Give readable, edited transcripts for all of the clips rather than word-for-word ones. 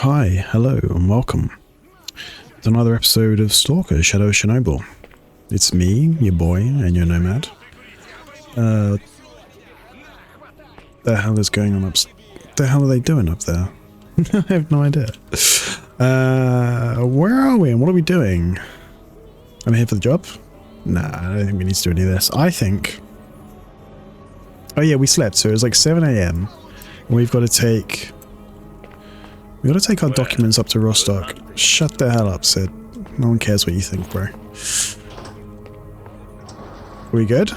Hi, hello, and welcome to another episode of Stalker, Shadow of Chernobyl. It's me, your boy, and your nomad. The hell is going on the hell are they doing up there? I have no idea. Where are we and what are we doing? I'm here for the job? Nah, I don't think we need to do any of this. I think... Oh yeah, we slept, so it was like 7 AM. And we've got to take... We gotta take our documents up to Rostock. Shut the hell up, Sid. No one cares what you think, bro. Are we good?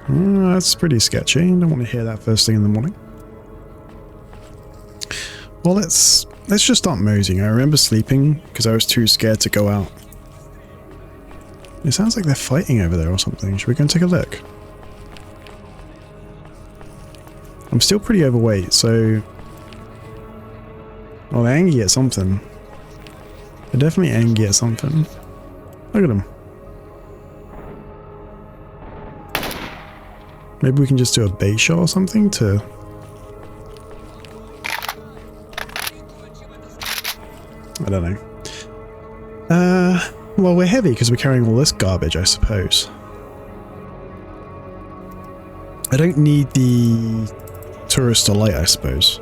That's pretty sketchy. Don't want to hear that first thing in the morning. Well, let's just start moseying. I remember sleeping because I was too scared to go out. It sounds like they're fighting over there or something. Should we go and take a look? I'm still pretty overweight, so... Oh, they're angry at something. They're definitely angry at something. Look at them. Maybe we can just do a bait shot or something to... I don't know. Well, we're heavy because we're carrying all this garbage, I suppose. I don't need the tourist delight, I suppose.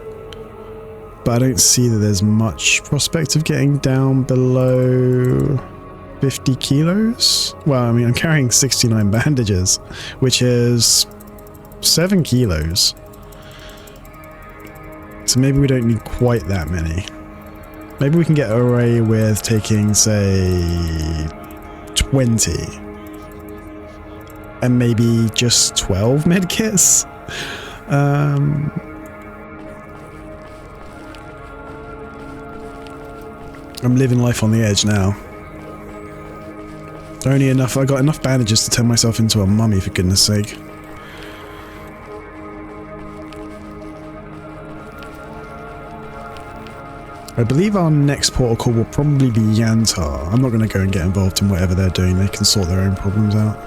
But I don't see that there's much prospect of getting down below 50 kilos. Well, I mean, I'm carrying 69 bandages, which is 7 kilos. So maybe we don't need quite that many. Maybe we can get away with taking, say, 20. And maybe just 12 medkits. I'm living life on the edge now. I got enough bandages to turn myself into a mummy, for goodness sake. I believe our next portal call will probably be Yantar. I'm not going to go and get involved in whatever they're doing. They can sort their own problems out.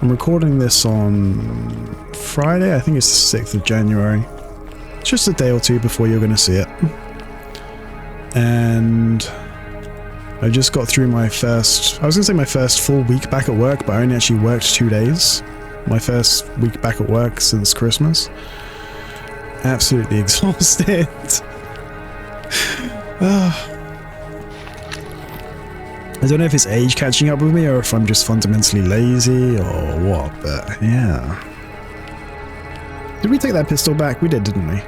I'm recording this on Friday, I think it's the 6th of January. It's just a day or two before you're going to see it. And I just got through my first, I was going to say my first full week back at work, but I only actually worked 2 days. My first week back at work since Christmas. Absolutely exhausted. I don't know if it's age catching up with me or if I'm just fundamentally lazy or what, but yeah. Did we take that pistol back? We did, didn't we?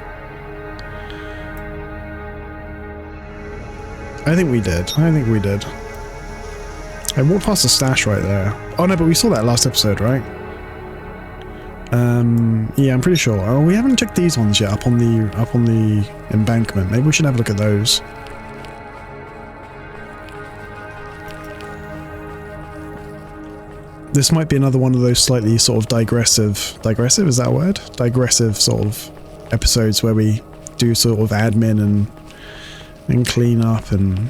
I think we did. I walked past the stash right there. Oh no, but we saw that last episode, right? Yeah, I'm pretty sure. Oh, we haven't checked these ones yet up on the embankment. Maybe we should have a look at those. This might be another one of those slightly sort of digressive, is that a word? Digressive sort of episodes where we do sort of admin and clean up and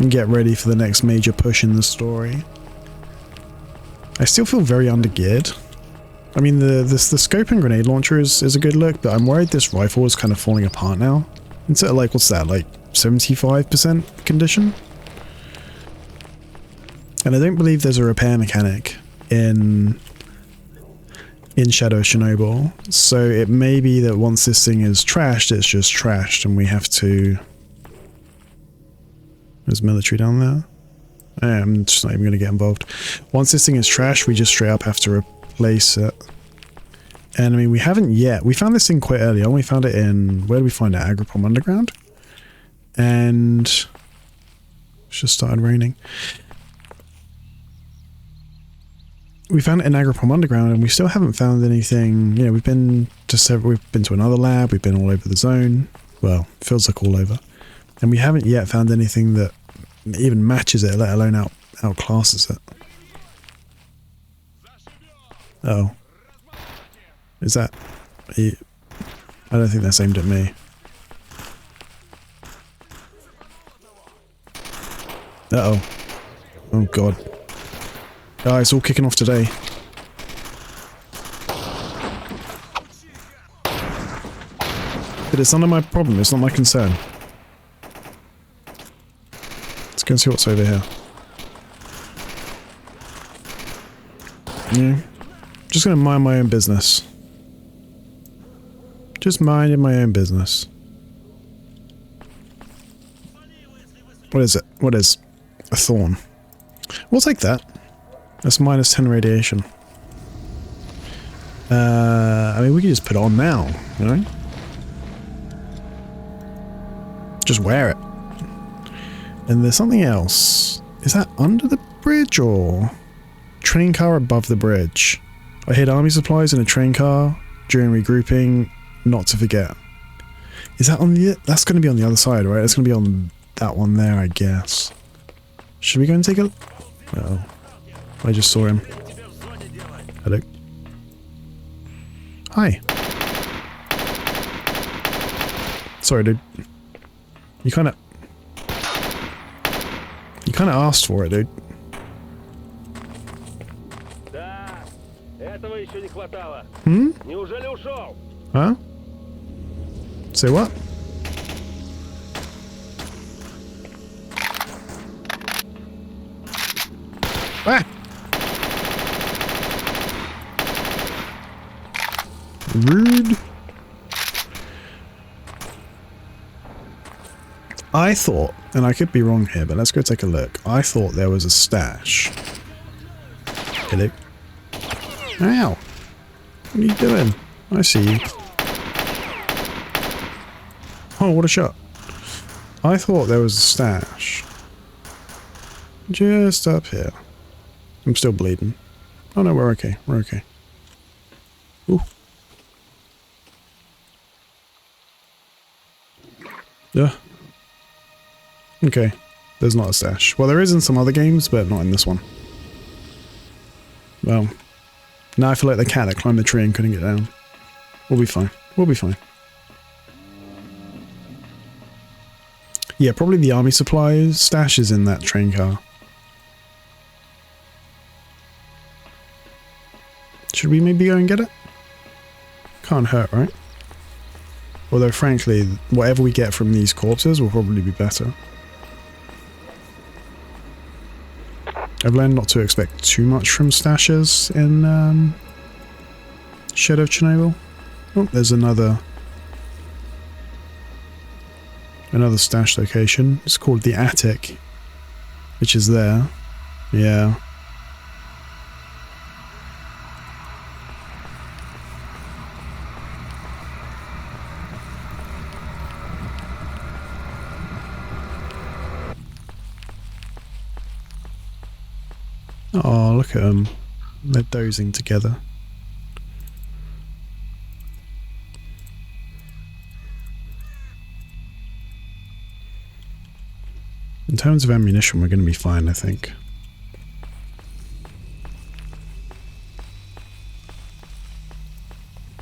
get ready for the next major push in the story. I still feel very undergeared. I mean, the scope and grenade launcher is a good look, but I'm worried this rifle is kind of falling apart now. It's at like, what's that, like 75% condition? And I don't believe there's a repair mechanic in Shadow of Chernobyl, so it may be that once this thing is trashed, it's just trashed and we have to... There's military down there? I'm just not even going to get involved. Once this thing is trashed, we just straight up have to replace it. And I mean, we haven't yet. We found this thing quite early on. We found it in... Where did we find it? Agripom Underground? And... It's just started raining. We found it in Agripom Underground, and we still haven't found anything. You know, we've been to another lab, we've been all over the zone. Well, feels like all over. And we haven't yet found anything that even matches it, let alone outclasses it. Oh. Is that... I don't think that's aimed at me. Uh-oh. Oh, God. Oh, it's all kicking off today. But it's none of my problem, it's not my concern. Let's go and see what's over here. Yeah. Just gonna mind my own business. Just minding my own business. What is it? What is? A thorn. We'll take that. That's minus 10 radiation. I mean, we can just put it on now, you know? Just wear it. And there's something else. Is that under the bridge or... Train car above the bridge. I hid army supplies in a train car during regrouping, not to forget. Is that on the... That's going to be on the other side, right? It's going to be on that one there, I guess. Should we go and take a... Oh. I just saw him. Hello. Hi. Sorry, dude. You kind of asked for it, dude. Hmm? Huh? Say what? Ah! Rude. I thought, and I could be wrong here, but let's go take a look. I thought there was a stash. Hello? Ow! What are you doing? I see you. Oh, what a shot. I thought there was a stash. Just up here. I'm still bleeding. Oh no, we're okay. We're okay. Ooh. Yeah. Okay. There's not a stash. Well, there is in some other games, but not in this one. Well, now I feel like the cat that climbed the tree and couldn't get down. We'll be fine. We'll be fine. Yeah, probably the army supplies stash is in that train car. Should we maybe go and get it? Can't hurt, right? Although, frankly, whatever we get from these corpses will probably be better. I've learned not to expect too much from stashes in Shadow of Chernobyl. Oh, there's another stash location. It's called the Attic, which is there. Yeah. Oh, look at them. They're dozing together. In terms of ammunition, we're going to be fine, I think.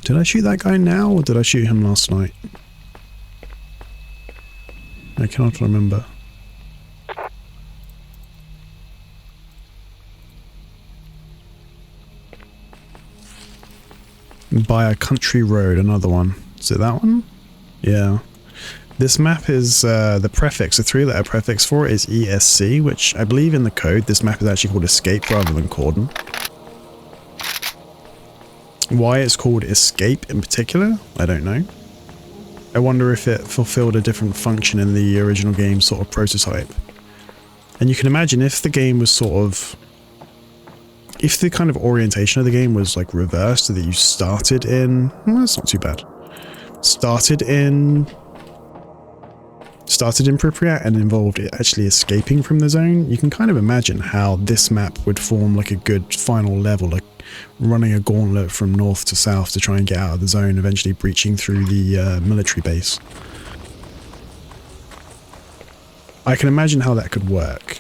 Did I shoot that guy now, or did I shoot him last night? I cannot remember. By a country road, another one. Is it that one? Yeah. This map is, the prefix, the 3-letter prefix for it is ESC, which I believe in the code this map is actually called Escape rather than Cordon. Why it's called Escape in particular, I don't know. I wonder if it fulfilled a different function in the original game sort of prototype. And you can imagine if the game was sort of... If the kind of orientation of the game was like reversed, so that you started in... Well, that's not too bad. Started in Pripyat and involved actually escaping from the zone, you can kind of imagine how this map would form like a good final level, like running a gauntlet from north to south to try and get out of the zone, eventually breaching through the military base. I can imagine how that could work.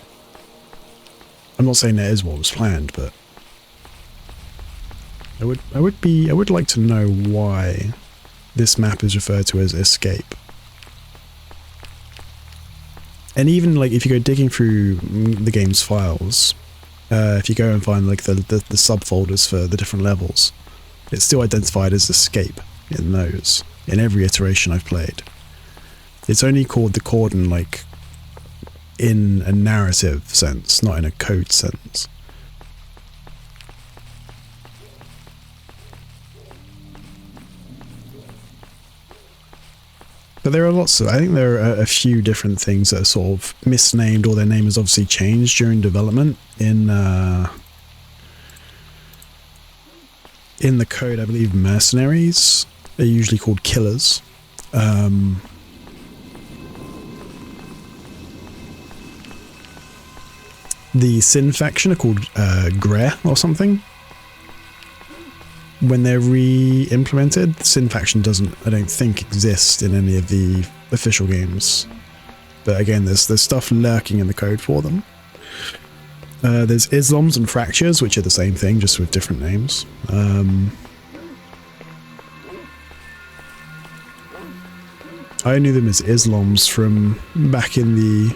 I'm not saying that is what was planned, but I would like to know why this map is referred to as Escape. And even like if you go digging through the game's files, if you go and find like the subfolders for the different levels, it's still identified as escape in those, in every iteration I've played. It's only called the Cordon like in a narrative sense, not in a code sense. But there are lots of, I think there are a few different things that are sort of misnamed, or their name has obviously changed during development. In the code, I believe mercenaries are usually called killers. The Sin faction are called Gre or something. When they're re-implemented, Sin faction doesn't, I don't think, exist in any of the official games. But again, there's stuff lurking in the code for them. There's Islams and Fractures, which are the same thing, just with different names. I knew them as Islams from back in the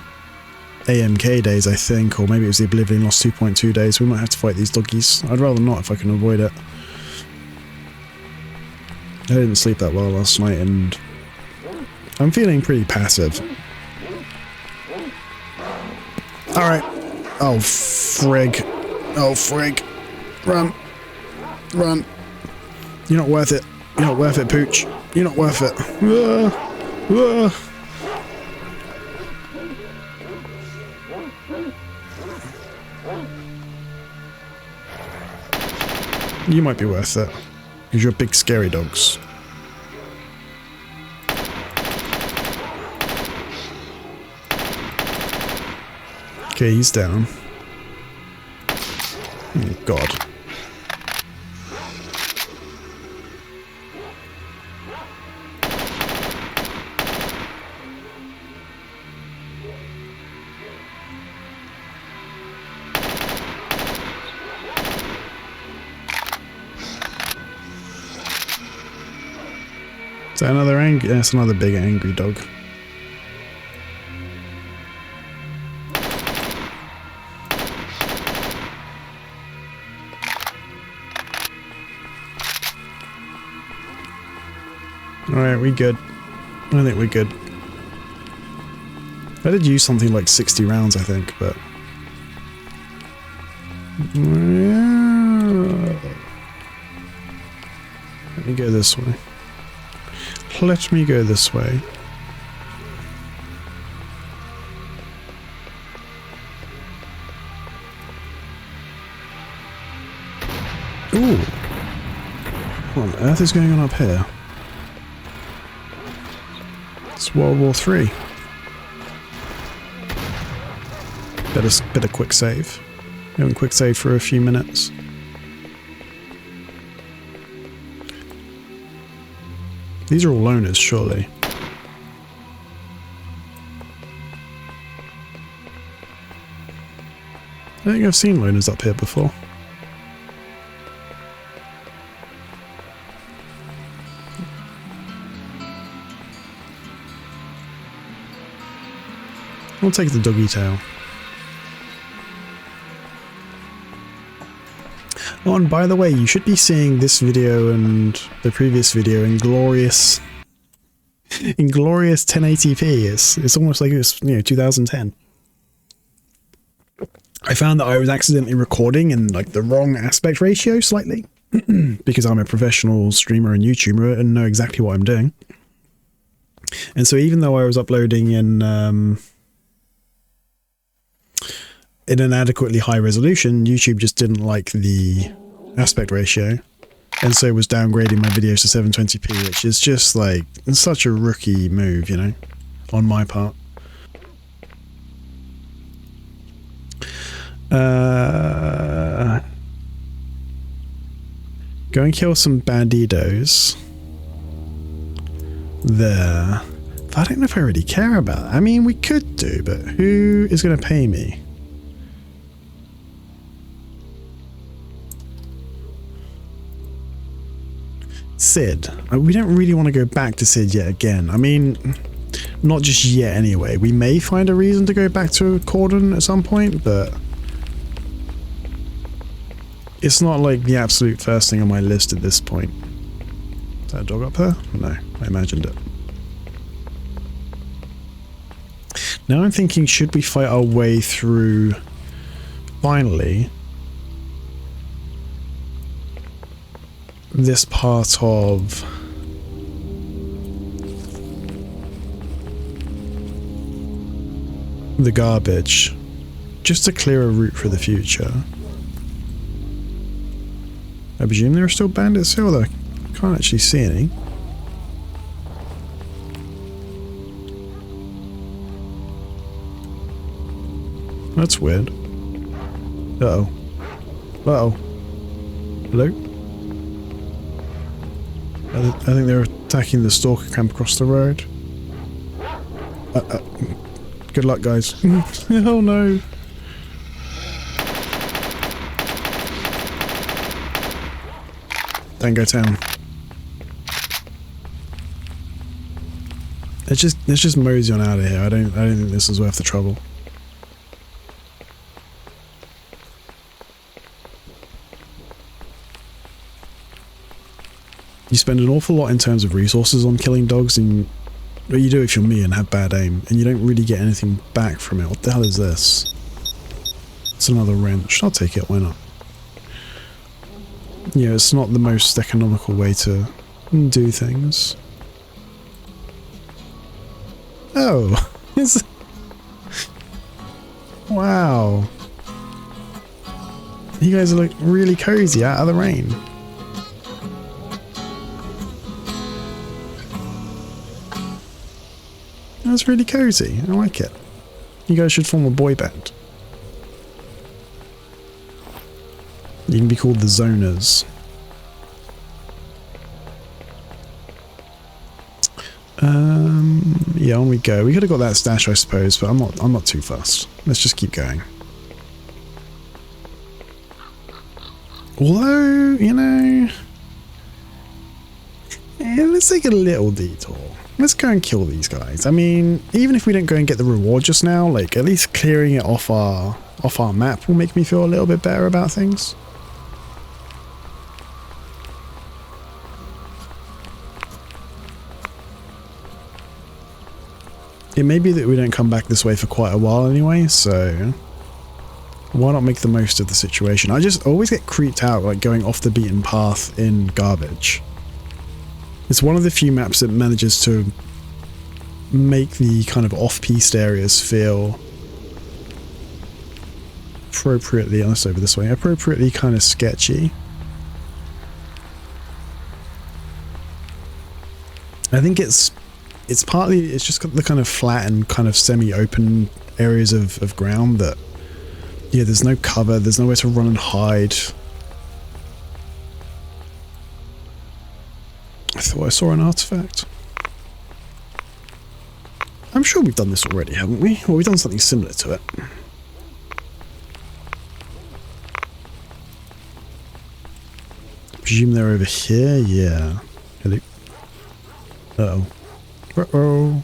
AMK days, I think, or maybe it was the Oblivion Lost 2.2 days. We might have to fight these doggies. I'd rather not if I can avoid it. I didn't sleep that well last night, and I'm feeling pretty passive. Alright. Oh, frig. Oh, frig. Run. Run. You're not worth it. You're not worth it, Pooch. You're not worth it. You might be worth it. Because you're big scary dogs. Okay, he's down. Oh, God. Is that another angry? That's another big angry dog. Alright, we good. I think we're good. I did use something like 60 rounds, I think, but... Let me go this way. Let me go this way. Ooh! What on earth is going on up here? It's World War III. Better quick save. We haven't quick save for a few minutes. These are all loners, surely. I think I've seen loners up here before. I'll take the doggy tail. Oh, and by the way, you should be seeing this video and the previous video in glorious 1080p. It's almost like it's 2010. I found that I was accidentally recording in like the wrong aspect ratio slightly because I'm a professional streamer and YouTuber and know exactly what I'm doing. And so even though I was uploading in an adequately high resolution, YouTube just didn't like the aspect ratio, and so was downgrading my videos to 720p, which is just like such a rookie move, you know, on my part. Go and kill some bandidos there. But I don't know if I really care about that. I mean, we could do, but who is going to pay me? Sid. We don't really want to go back to Sid yet again. I mean, not just yet anyway. We may find a reason to go back to Cordon at some point, but It's not like the absolute first thing on my list at this point. Is that a dog up there? No, I imagined it. Now I'm thinking, should we fight our way through, finally, this part of the garbage, just to clear a route for the future. I presume there are still bandits here, although I can't actually see any. That's weird. Uh-oh. Uh-oh. Hello? I think they're attacking the Stalker camp across the road. Good luck, guys. Oh no. Don't go town. Let's just mosey on out of here. I don't think this is worth the trouble. You spend an awful lot in terms of resources on killing dogs, and well, you do if you're me and have bad aim, and you don't really get anything back from it. What the hell is this? It's another wrench. I'll take it, why not? Yeah, it's not the most economical way to do things. Oh! Wow. You guys are like really cozy out of the rain. That's really cozy. I like it. You guys should form a boy band. You can be called the Zoners. Yeah, on we go. We could have got that stash, I suppose, but I'm not too fussed. Let's just keep going. Although, you know, yeah, let's take a little detour. Let's go and kill these guys. I mean, even if we don't go and get the reward just now, like at least clearing it off our map will make me feel a little bit better about things. It may be that we don't come back this way for quite a while anyway, so why not make the most of the situation? I just always get creeped out like going off the beaten path in garbage. It's one of the few maps that manages to make the kind of off-piste areas feel appropriately, let's over this way, appropriately kind of sketchy. I think it's partly, it's just got the kind of flat and kind of semi-open areas of ground that, yeah, there's no cover, there's nowhere to run and hide. I thought I saw an artifact. I'm sure we've done this already, haven't we? Or we've done something similar to it. I presume they're over here? Yeah. Hello. Uh-oh. Uh-oh.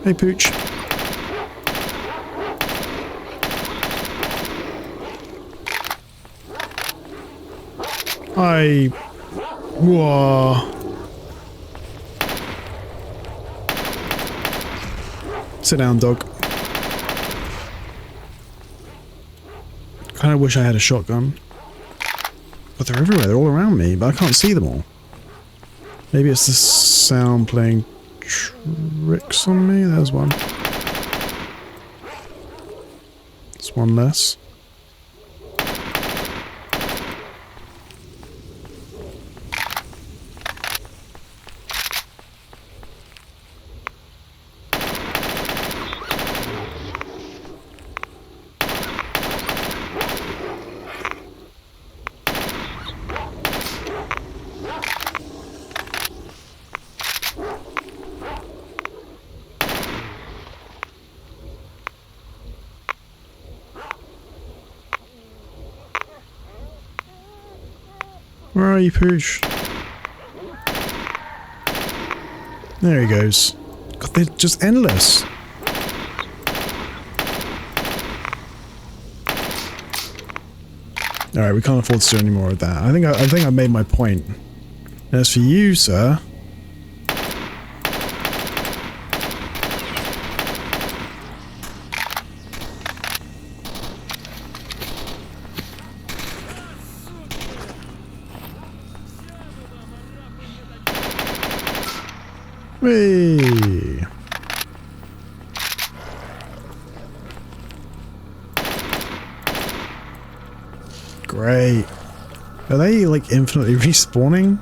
Hey, Pooch. Whoa. Sit down, dog. Kinda wish I had a shotgun. But they're everywhere, they're all around me, but I can't see them all. Maybe it's the sound playing tricks on me? There's one. There's one less. Where are you, Pooch? There he goes. God, they're just endless. All right, we can't afford to do any more of that. I think I made my point. As for you, sir. Whee! Great. Are they like infinitely respawning?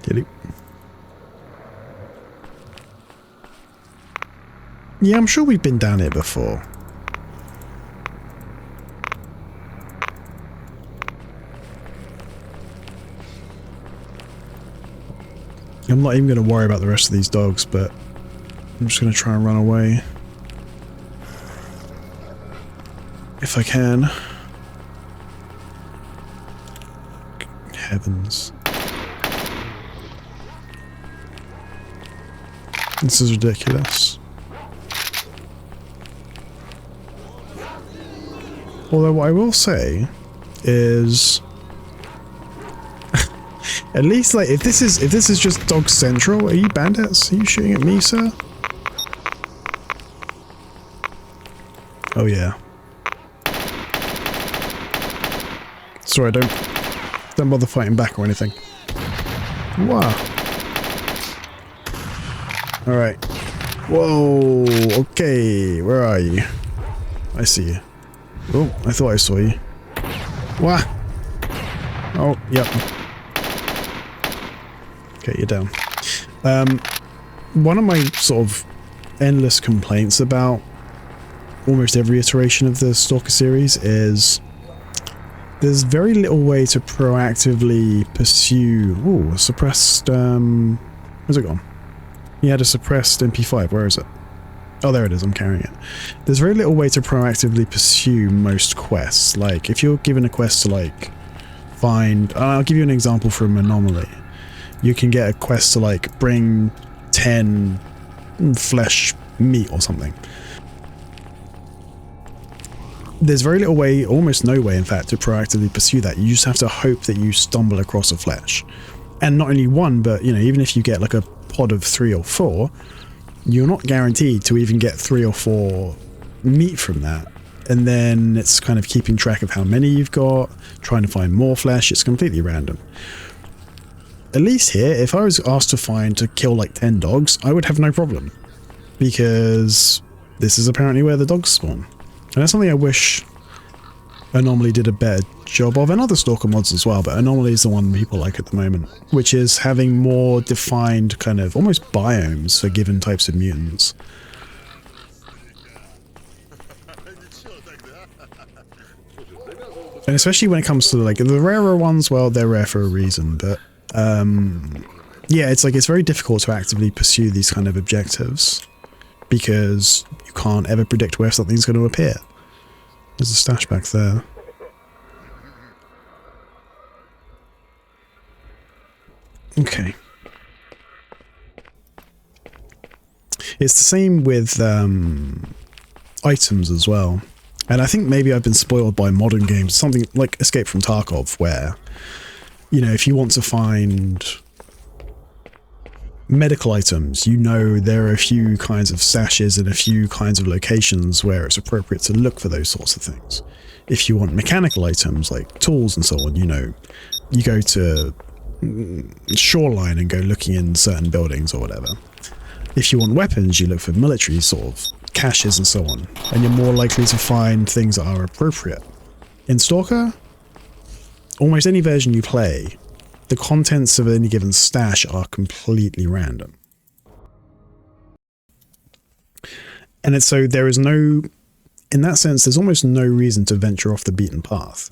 Get it? Yeah, I'm sure we've been down here before. I'm not even going to worry about the rest of these dogs, but I'm just going to try and run away. If I can. Heavens. This is ridiculous. Although what I will say is, at least like if this is just dog central, are you bandits? Are you shooting at me, sir? Oh yeah. Sorry, don't bother fighting back or anything. Wow. All right. Whoa. Okay. Where are you? I see you. Oh, I thought I saw you. Wah! Oh, yep. Okay, you're down. One of my sort of endless complaints about almost every iteration of the Stalker series is there's very little way to proactively pursue... Ooh, suppressed... Where's it gone? He had a suppressed MP5. Where is it? Oh, there it is. I'm carrying it. There's very little way to proactively pursue most quests. Like, if you're given a quest to, like, find... I'll give you an example from Anomaly. You can get a quest to, like, bring 10 flesh meat or something. There's very little way, almost no way, in fact, to proactively pursue that. You just have to hope that you stumble across a flesh. And not only one, but, you know, even if you get, like, a pod of 3 or 4... you're not guaranteed to even get 3 or 4 meat from that. And then it's kind of keeping track of how many you've got, trying to find more flesh. It's completely random. At least here, if I was asked to kill like 10 dogs, I would have no problem. Because this is apparently where the dogs spawn. And that's something I wish Anomaly did a better job of, and other Stalker mods as well, but Anomaly is the one people like at the moment, which is having more defined kind of almost biomes for given types of mutants. And especially when it comes to like the rarer ones, well, they're rare for a reason, but yeah, it's like it's very difficult to actively pursue these kind of objectives because you can't ever predict where something's going to appear. There's a stash back there. Okay. It's the same with items as well. And I think maybe I've been spoiled by modern games, something like Escape from Tarkov, where, you know, if you want to find medical items, you know there are a few kinds of stashes and a few kinds of locations where it's appropriate to look for those sorts of things. If you want mechanical items like tools and so on, you know, you go to Shoreline and go looking in certain buildings or whatever. If you want weapons, you look for military sort of caches and so on, and you're more likely to find things that are appropriate. In Stalker, almost any version you play, the contents of any given stash are completely random. And it's so there is no, in that sense, there's almost no reason to venture off the beaten path.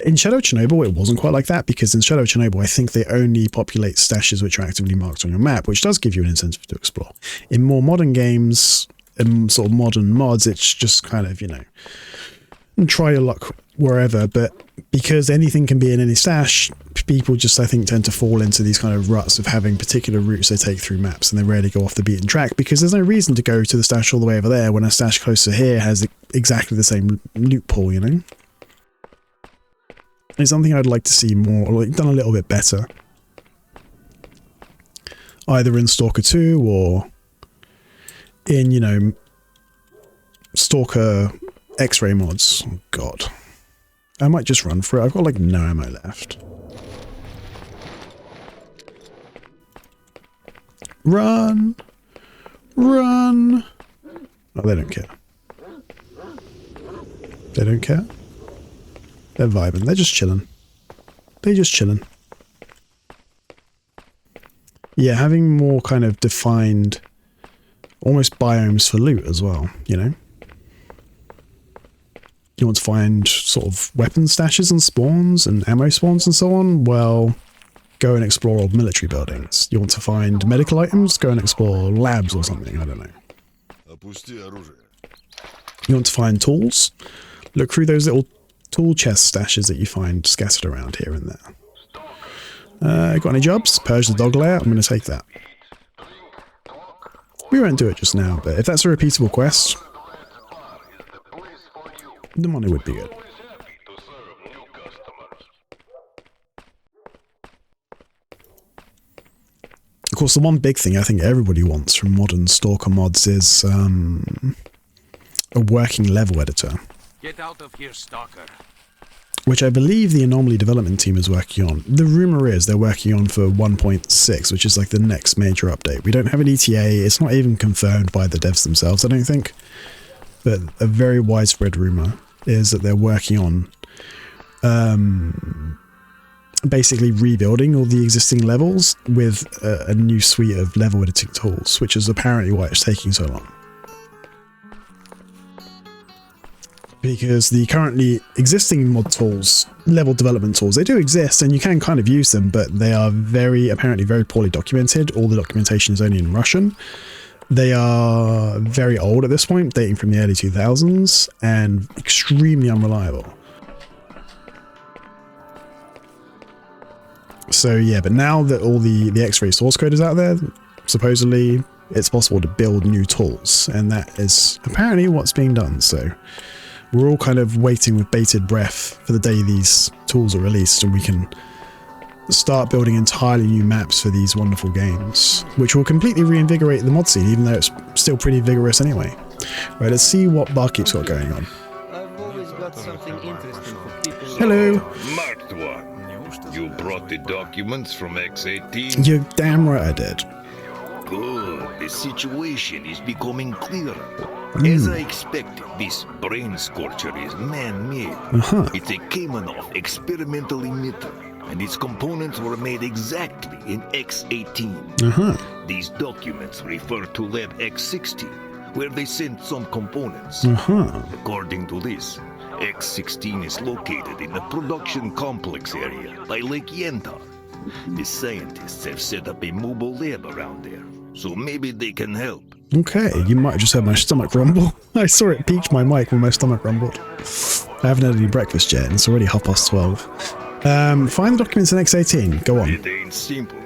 In Shadow Chernobyl, it wasn't quite like that, because in Shadow Chernobyl, I think they only populate stashes which are actively marked on your map, which does give you an incentive to explore. In more modern games, in sort of modern mods, it's just kind of, you know, and try your luck wherever, but because anything can be in any stash, people just, I think, tend to fall into these kind of ruts of having particular routes they take through maps, and they rarely go off the beaten track, because there's no reason to go to the stash all the way over there when a stash closer here has exactly the same loot pool, you know? It's something I'd like to see more, like, done a little bit better. Either in Stalker 2 or in, you know, Stalker X-ray mods. Oh, God. I might just run for it. I've got, like, no ammo left. Run! Run! Oh, they don't care. They don't care? They're vibing. They're just chilling. They're just chilling. Yeah, having more kind of defined, almost biomes for loot as well, you know? You want to find sort of weapon stashes and spawns and ammo spawns and so on? Well, go and explore old military buildings. You want to find medical items? Go and explore labs or something, I don't know. You want to find tools? Look through those little tool chest stashes that you find scattered around here and there. Got any jobs? Purge the dog layer? I'm going to take that. We won't do it just now, but if that's a repeatable quest, the money would be good. Of course, the one big thing I think everybody wants from modern Stalker mods is a working level editor. Get out of here, Stalker. Which I believe the Anomaly development team is working on. The rumor is they're working on for 1.6, which is like the next major update. We don't have an ETA. It's not even confirmed by the devs themselves, I don't think. But a very widespread rumor is that they're working on basically rebuilding all the existing levels with a new suite of level editing tools, which is apparently why it's taking so long. Because the currently existing mod tools, level development tools, they do exist and you can kind of use them, but they are apparently very poorly documented. All the documentation is only in Russian. They are very old at this point, dating from the early 2000s, and extremely unreliable. So yeah, but now that all the X-ray source code is out there, supposedly it's possible to build new tools, and that is apparently what's being done. So we're all kind of waiting with bated breath for the day these tools are released and we can start building entirely new maps for these wonderful games, which will completely reinvigorate the mod scene, even though it's still pretty vigorous anyway. Right, let's see what Barkeep's got going on. I've always got something interesting for people. Hello. Marked one. You brought the documents from X.A.L.K.E.R? You're damn right I did. Good. The situation is becoming clearer. As I expected, this brain scorcher is man-made. It's a Kamenov experimental emitter, and its components were made exactly in X.18. These documents refer to Lab X-16, where they sent some components. According to this, X-16 is located in the production complex area by Lake Yenta. The scientists have set up a mobile lab around there, so maybe they can help. Okay, you might have just heard my stomach rumble. I saw it peaked my mic when my stomach rumbled. I haven't had any breakfast yet, and it's already 12:30. Find the documents in X18. Go on. It ain't simple.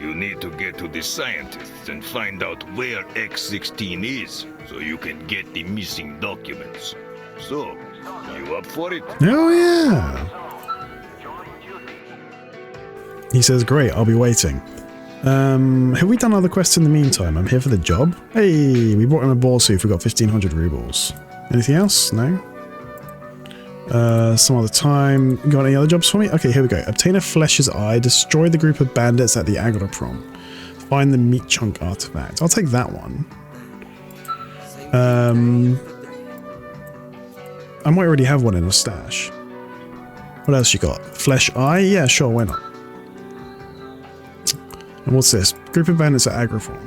You need to get to the scientists and find out where X-16 is, so you can get the missing documents. So, you up for it? Oh yeah! He says, great, I'll be waiting. Have we done other quests in the meantime? I'm here for the job. Hey, we brought him a ball suit. We got 1,500 rubles. Anything else? No? Some other time. Got any other jobs for me? Okay, here we go. Obtain a flesh's eye. Destroy the group of bandits at the Agroprom. Find the meat chunk artifact. I'll take that one. I might already have one in a stash. What else you got? Flesh eye? Yeah, sure, why not? And what's this? Group of bandits at Agroprom.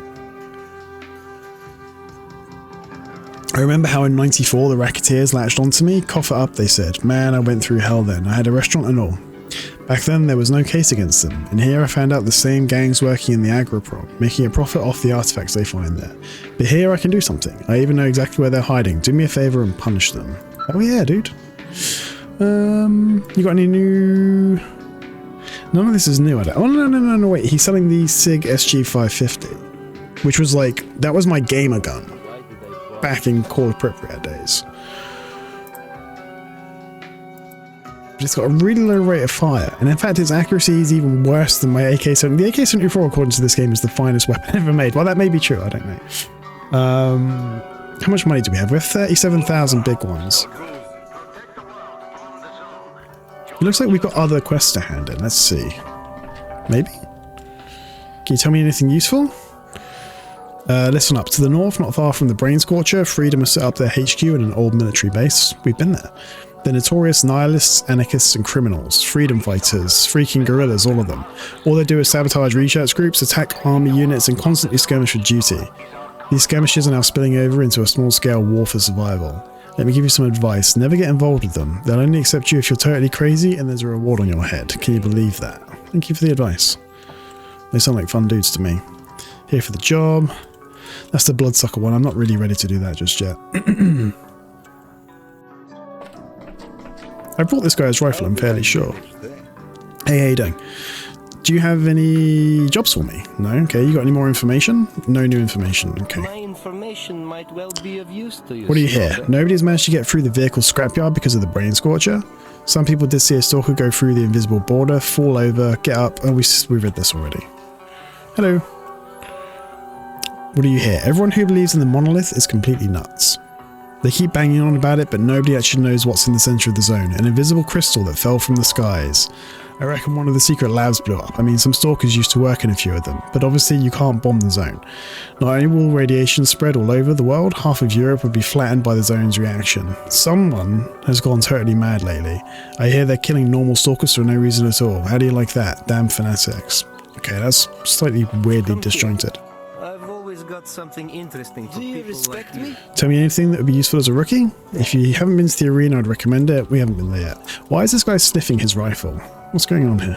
I remember how in 94 the racketeers latched onto me. Cough it up, they said. Man, I went through hell then. I had a restaurant and all. Back then there was no case against them. And here I found out the same gangs working in the Agroprom, making a profit off the artifacts they find there. But here I can do something. I even know exactly where they're hiding. Do me a favor and punish them. Oh yeah, dude. You got any new... None of this is new, I don't... Oh, no, wait. He's selling the SIG SG550, which was like... That was my gamer gun back in Call of Pripyat days. But it's got a really low rate of fire, and in fact its accuracy is even worse than my AK-70. The AK-74, according to this game, is the finest weapon ever made. Well, that may be true, I don't know. How much money do we have? We have 37,000 big ones. It looks like we've got other quests to hand in. Let's see. Maybe? Can you tell me anything useful? Listen up. To the north, not far from the Brain Scorcher, Freedom has set up their HQ in an old military base. We've been there. They're notorious nihilists, anarchists, and criminals. Freedom fighters, freaking guerrillas, all of them. All they do is sabotage research groups, attack army units, and constantly skirmish for duty. These skirmishes are now spilling over into a small-scale war for survival. Let me give you some advice. Never get involved with them. They'll only accept you if you're totally crazy and there's a reward on your head. Can you believe that? Thank you for the advice. They sound like fun dudes to me. Here for the job. That's the bloodsucker one. I'm not really ready to do that just yet. I brought this guy's rifle, I'm fairly sure. Hey, how you doing? Do you have any jobs for me? No? Okay, you got any more information? No new information, okay. My information might well be of use to you. What do you hear? Nobody's managed to get through the vehicle scrapyard because of the Brain Scorcher. Some people did see a stalker go through the invisible border, fall over, get up. Oh, we read this already. Hello. What do you hear? Everyone who believes in the monolith is completely nuts. They keep banging on about it, but nobody actually knows what's in the center of the zone. An invisible crystal that fell from the skies. I reckon one of the secret labs blew up. I mean, some stalkers used to work in a few of them, but obviously you can't bomb the zone. Not only will radiation spread all over the world, half of Europe would be flattened by the zone's reaction. Someone has gone totally mad lately. I hear they're killing normal stalkers for no reason at all. How do you like that? Damn fanatics. Okay, that's slightly weirdly disjointed. I've always got something interesting for people like me. Tell me anything that would be useful as a rookie? If you haven't been to the arena, I'd recommend it. We haven't been there yet. Why is this guy sniffing his rifle? What's going on here?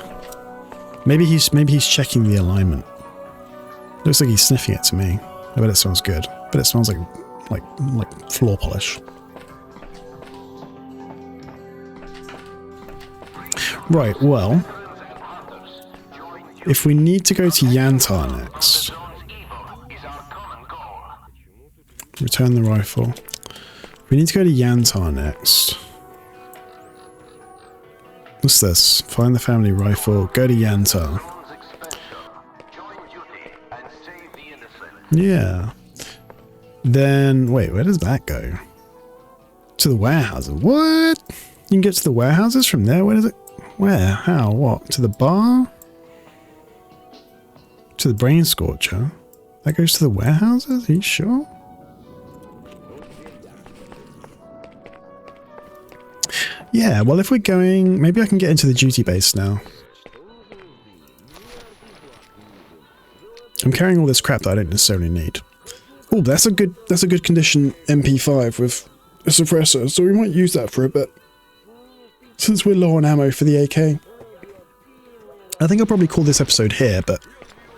Maybe he's checking the alignment. Looks like he's sniffing it to me. I bet it smells good. I bet it smells like floor polish. Right, well, if we need to go to Yantar next, return the rifle. If we need to go to Yantar next. What's this? Find the family rifle, go to Yantar. Yeah. Then, wait, where does that go? To the warehouses. What? You can get to the warehouses from there? Where does it? Where? How? What? To the bar? To the Brain Scorcher? That goes to the warehouses? Are you sure? Yeah, well, if we're going, maybe I can get into the duty base now. I'm carrying all this crap that I don't necessarily need. Oh, that's a good condition MP5 with a suppressor, so we might use that for a bit. Since we're low on ammo for the AK. I think I'll probably call this episode here, but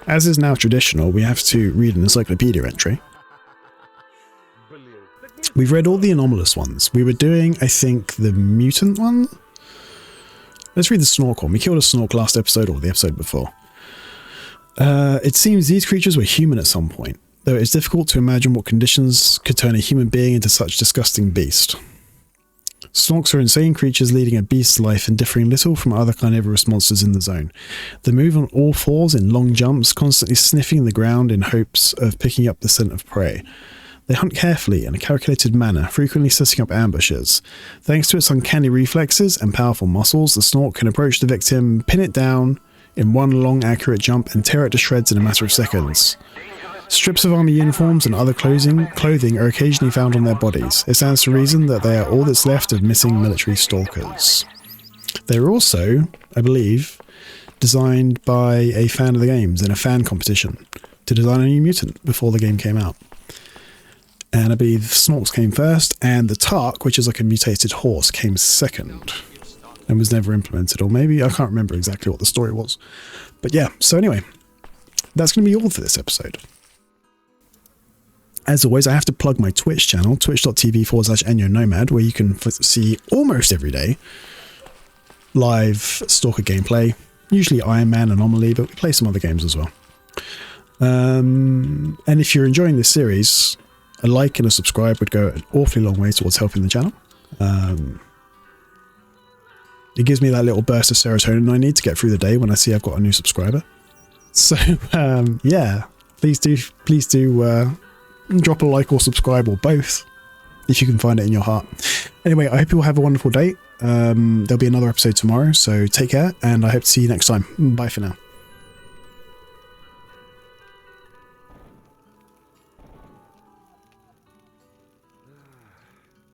as is now traditional, we have to read an encyclopedia entry. We've read all the anomalous ones. We were doing, I think, the mutant one? Let's read the Snork one. We killed a Snork last episode or the episode before. It seems these creatures were human at some point, though it's difficult to imagine what conditions could turn a human being into such disgusting beast. Snorks are insane creatures leading a beast's life and differing little from other carnivorous monsters in the zone. They move on all fours in long jumps, constantly sniffing the ground in hopes of picking up the scent of prey. They hunt carefully in a calculated manner, frequently setting up ambushes. Thanks to its uncanny reflexes and powerful muscles, the Snork can approach the victim, pin it down in one long accurate jump and tear it to shreds in a matter of seconds. Strips of army uniforms and other clothing are occasionally found on their bodies. It stands to reason that they are all that's left of missing military stalkers. They were also, I believe, designed by a fan of the games in a fan competition to design a new mutant before the game came out. And I believe Snorks came first, and the Tark, which is like a mutated horse, came second and was never implemented. Or maybe, I can't remember exactly what the story was. But yeah, so anyway, that's going to be all for this episode. As always, I have to plug my Twitch channel, twitch.tv/EnyoNomad, where you can see almost every day live Stalker gameplay, usually Iron Man, Anomaly, but we play some other games as well. And if you're enjoying this series, a like and a subscribe would go an awfully long way towards helping the channel. It gives me that little burst of serotonin I need to get through the day when I see I've got a new subscriber. So yeah, please do drop a like or subscribe, or both, if you can find it in your heart. Anyway, I hope you all have a wonderful day. There'll be another episode tomorrow, so take care, and I hope to see you next time. Bye for now.